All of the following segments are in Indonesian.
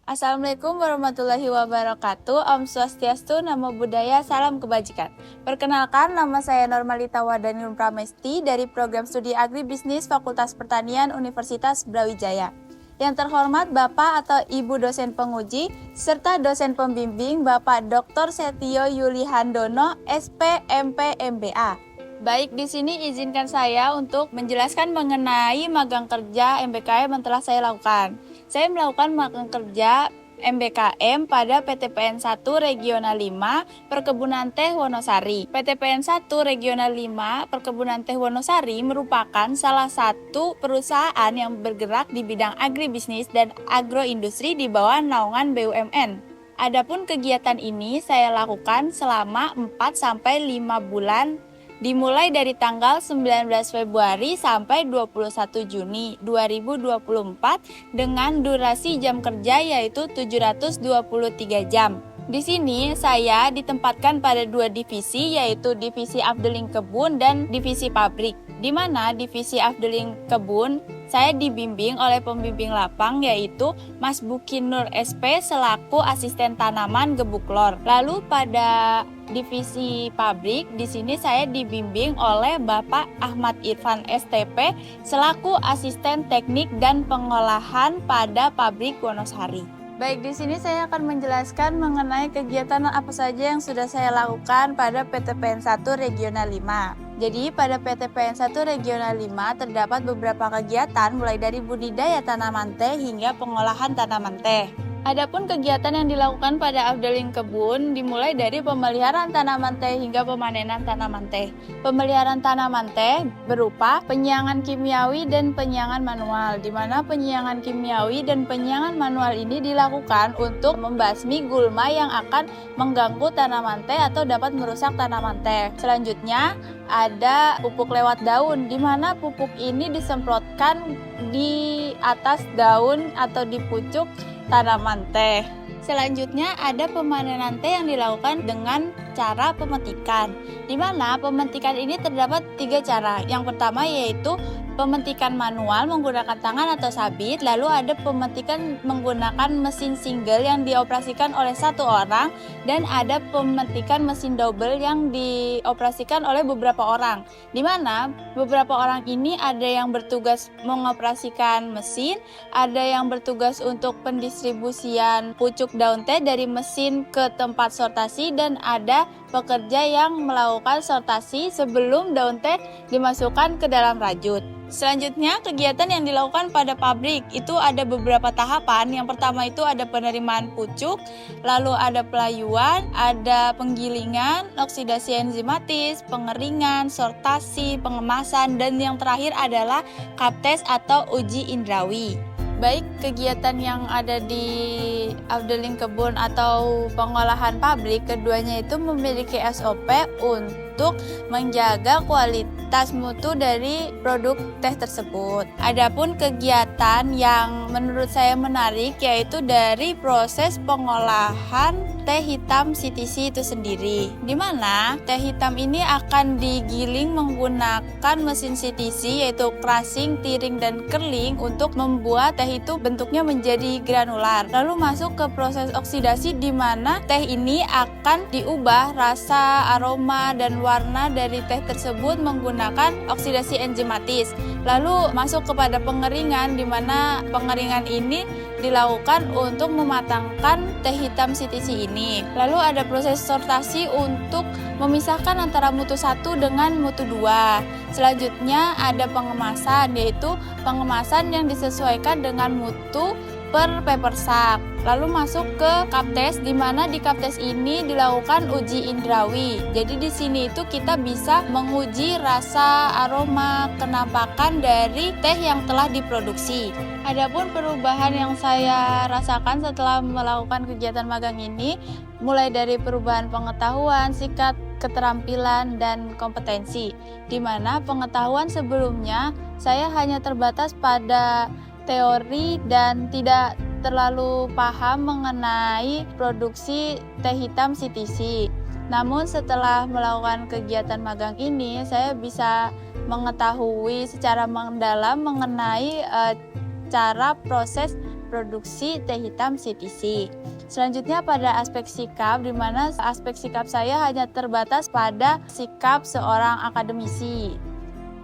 Assalamualaikum warahmatullahi wabarakatuh. Om Swastiastu, Namo Buddhaya, Salam Kebajikan. Perkenalkan, nama saya Normalita Wardani Pramesti dari Program Studi Agribisnis Fakultas Pertanian Universitas Brawijaya. Yang terhormat Bapak atau Ibu dosen penguji, serta dosen pembimbing Bapak Dr. Setio Yuli Handono, SP, MP, MBA. Baik, di sini izinkan saya untuk menjelaskan mengenai magang kerja MBKM yang telah saya lakukan. Saya melakukan magang kerja MBKM pada PTPN 1 Regional 5 Perkebunan Teh Wonosari. PTPN 1 Regional 5 Perkebunan Teh Wonosari merupakan salah satu perusahaan yang bergerak di bidang agribisnis dan agroindustri di bawah naungan BUMN. Adapun kegiatan ini saya lakukan selama 4-5 bulan dimulai dari tanggal 19 Februari sampai 21 Juni 2024 dengan durasi jam kerja yaitu 723 jam. Di sini saya ditempatkan pada dua divisi yaitu divisi afdeling kebun dan divisi pabrik. Di mana divisi afdeling kebun saya dibimbing oleh pembimbing lapang yaitu Mas Bukin Nur SP selaku asisten tanaman Gebuklor. Lalu pada divisi pabrik di sini saya dibimbing oleh Bapak Ahmad Irfan STP selaku asisten teknik dan pengolahan pada pabrik Wonosari. Baik, di sini saya akan menjelaskan mengenai kegiatan apa saja yang sudah saya lakukan pada PTPN 1 Regional 5. Jadi, pada PTPN 1 Regional 5 terdapat beberapa kegiatan mulai dari budidaya tanaman teh hingga pengolahan tanaman teh. Adapun kegiatan yang dilakukan pada afdeling kebun dimulai dari pemeliharaan tanaman teh hingga pemanenan tanaman teh. Pemeliharaan tanaman teh berupa penyiangan kimiawi dan penyiangan manual, di mana penyiangan kimiawi dan penyiangan manual ini dilakukan untuk membasmi gulma yang akan mengganggu tanaman teh atau dapat merusak tanaman teh. Selanjutnya ada pupuk lewat daun, di mana pupuk ini disemprotkan di atas daun atau di pucuk tanaman teh. Selanjutnya ada pemanenan teh yang dilakukan dengan cara pemetikan, di mana pemetikan ini terdapat 3 cara. Yang pertama yaitu pemetikan manual menggunakan tangan atau sabit, lalu ada pemetikan menggunakan mesin single yang dioperasikan oleh 1 orang, dan ada pemetikan mesin double yang dioperasikan oleh beberapa orang, di mana beberapa orang ini ada yang bertugas mengoperasikan mesin, ada yang bertugas untuk pendistribusian pucuk daun teh dari mesin ke tempat sortasi, dan ada pekerja yang melakukan sortasi sebelum daun teh dimasukkan ke dalam rajut. Selanjutnya, kegiatan yang dilakukan pada pabrik itu ada beberapa tahapan. Yang pertama itu ada penerimaan pucuk, lalu ada pelayuan, ada penggilingan, oksidasi enzimatis, pengeringan, sortasi, pengemasan, dan yang terakhir adalah kaptes atau uji indrawi. Baik kegiatan yang ada di afdeling kebun atau pengolahan pabrik, keduanya itu memiliki SOP untuk menjaga kualitas mutu dari produk teh tersebut. Adapun kegiatan yang menurut saya menarik yaitu dari proses pengolahan teh hitam CTC itu sendiri, di mana teh hitam ini akan digiling menggunakan mesin CTC yaitu crushing, tiring, dan curling untuk membuat teh itu bentuknya menjadi granular. Lalu masuk ke proses oksidasi di mana teh ini akan diubah rasa, aroma, dan warna dari teh tersebut menggunakan oksidasi enzimatis. Lalu masuk kepada pengeringan di mana pengeringan ini dilakukan untuk mematangkan teh hitam CTC ini. Lalu ada proses sortasi untuk memisahkan antara mutu 1 dengan mutu 2. Selanjutnya ada pengemasan, yaitu pengemasan yang disesuaikan dengan mutu per paper sack. Lalu masuk ke kaptes, di mana di kaptes ini dilakukan uji indrawi. Jadi di sini itu kita bisa menguji rasa, aroma, kenampakan dari teh yang telah diproduksi. Adapun perubahan yang saya rasakan setelah melakukan kegiatan magang ini, mulai dari perubahan pengetahuan, sikap, keterampilan, dan kompetensi. Di mana pengetahuan sebelumnya saya hanya terbatas pada teori dan tidak terlalu paham mengenai produksi teh hitam CTC. Namun setelah melakukan kegiatan magang ini, saya bisa mengetahui secara mendalam mengenai cara proses produksi teh hitam CTC. Selanjutnya pada aspek sikap, di mana aspek sikap saya hanya terbatas pada sikap seorang akademisi.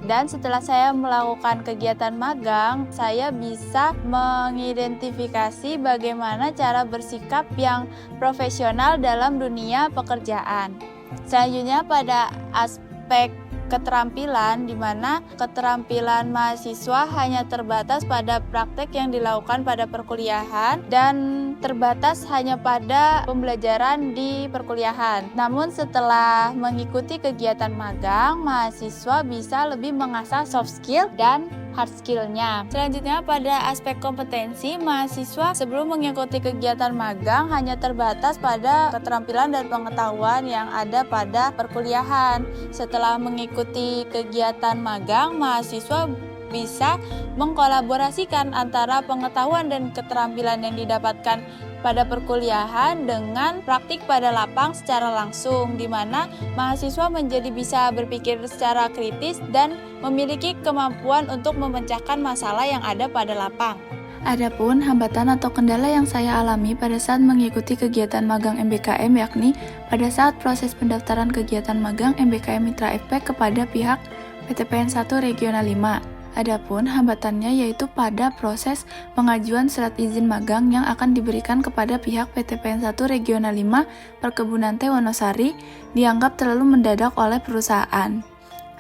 Dan setelah saya melakukan kegiatan magang, saya bisa mengidentifikasi bagaimana cara bersikap yang profesional dalam dunia pekerjaan. Selanjutnya pada aspek keterampilan, di mana keterampilan mahasiswa hanya terbatas pada praktek yang dilakukan pada perkuliahan dan terbatas hanya pada pembelajaran di perkuliahan. Namun setelah mengikuti kegiatan magang, mahasiswa bisa lebih mengasah soft skill dan hard skill-nya. Selanjutnya pada aspek kompetensi, mahasiswa sebelum mengikuti kegiatan magang hanya terbatas pada keterampilan dan pengetahuan yang ada pada perkuliahan. Setelah mengikuti kegiatan magang, mahasiswa bisa mengkolaborasikan antara pengetahuan dan keterampilan yang didapatkan pada perkuliahan dengan praktik pada lapang secara langsung, di mana mahasiswa menjadi bisa berpikir secara kritis dan memiliki kemampuan untuk memecahkan masalah yang ada pada lapang. Adapun hambatan atau kendala yang saya alami pada saat mengikuti kegiatan magang MBKM yakni pada saat proses pendaftaran kegiatan magang MBKM Mitra FP kepada pihak PTPN 1 Regional 5. Adapun hambatannya yaitu pada proses pengajuan surat izin magang yang akan diberikan kepada pihak PTPN 1 Regional 5 Perkebunan Teh Wonosari dianggap terlalu mendadak oleh perusahaan.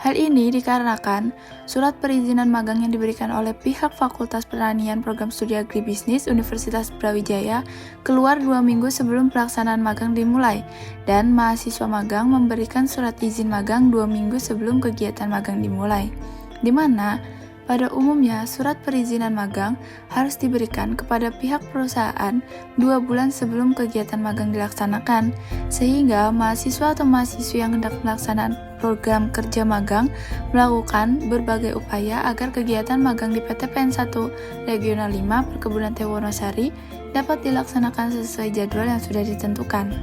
Hal ini dikarenakan surat perizinan magang yang diberikan oleh pihak Fakultas Pertanian Program Studi Agribisnis Universitas Brawijaya keluar 2 minggu sebelum pelaksanaan magang dimulai, dan mahasiswa magang memberikan surat izin magang 2 minggu sebelum kegiatan magang dimulai, di mana pada umumnya, surat perizinan magang harus diberikan kepada pihak perusahaan 2 bulan sebelum kegiatan magang dilaksanakan, sehingga mahasiswa atau mahasiswi yang hendak melaksanakan program kerja magang melakukan berbagai upaya agar kegiatan magang di PTPN 1 Regional 5 Perkebunan Teh Wonosari dapat dilaksanakan sesuai jadwal yang sudah ditentukan.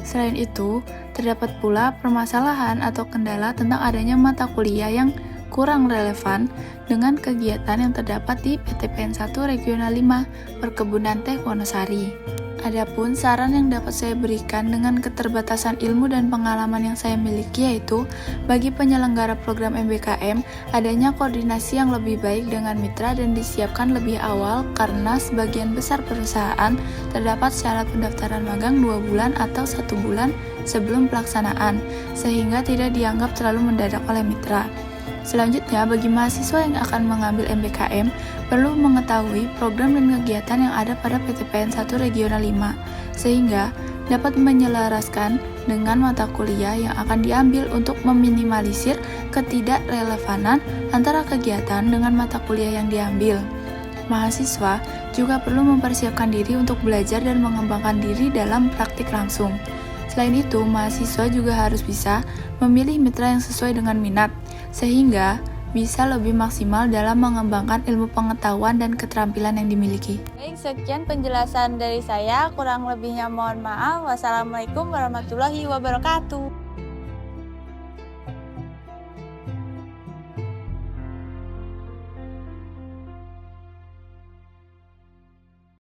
Selain itu, terdapat pula permasalahan atau kendala tentang adanya mata kuliah yang kurang relevan dengan kegiatan yang terdapat di PTPN 1 Regional 5 Perkebunan Teh Wonosari. Adapun saran yang dapat saya berikan dengan keterbatasan ilmu dan pengalaman yang saya miliki yaitu bagi penyelenggara program MBKM adanya koordinasi yang lebih baik dengan mitra dan disiapkan lebih awal karena sebagian besar perusahaan terdapat syarat pendaftaran magang 2 bulan atau 1 bulan sebelum pelaksanaan sehingga tidak dianggap terlalu mendadak oleh mitra. Selanjutnya, bagi mahasiswa yang akan mengambil MBKM, perlu mengetahui program dan kegiatan yang ada pada PTPN 1 Regional 5, sehingga dapat menyelaraskan dengan mata kuliah yang akan diambil untuk meminimalisir ketidakrelevanan antara kegiatan dengan mata kuliah yang diambil. Mahasiswa juga perlu mempersiapkan diri untuk belajar dan mengembangkan diri dalam praktik langsung. Selain itu, mahasiswa juga harus bisa memilih mitra yang sesuai dengan minat, sehingga bisa lebih maksimal dalam mengembangkan ilmu pengetahuan dan keterampilan yang dimiliki. Baik, sekian penjelasan dari saya. Kurang lebihnya mohon maaf. Wassalamualaikum warahmatullahi wabarakatuh.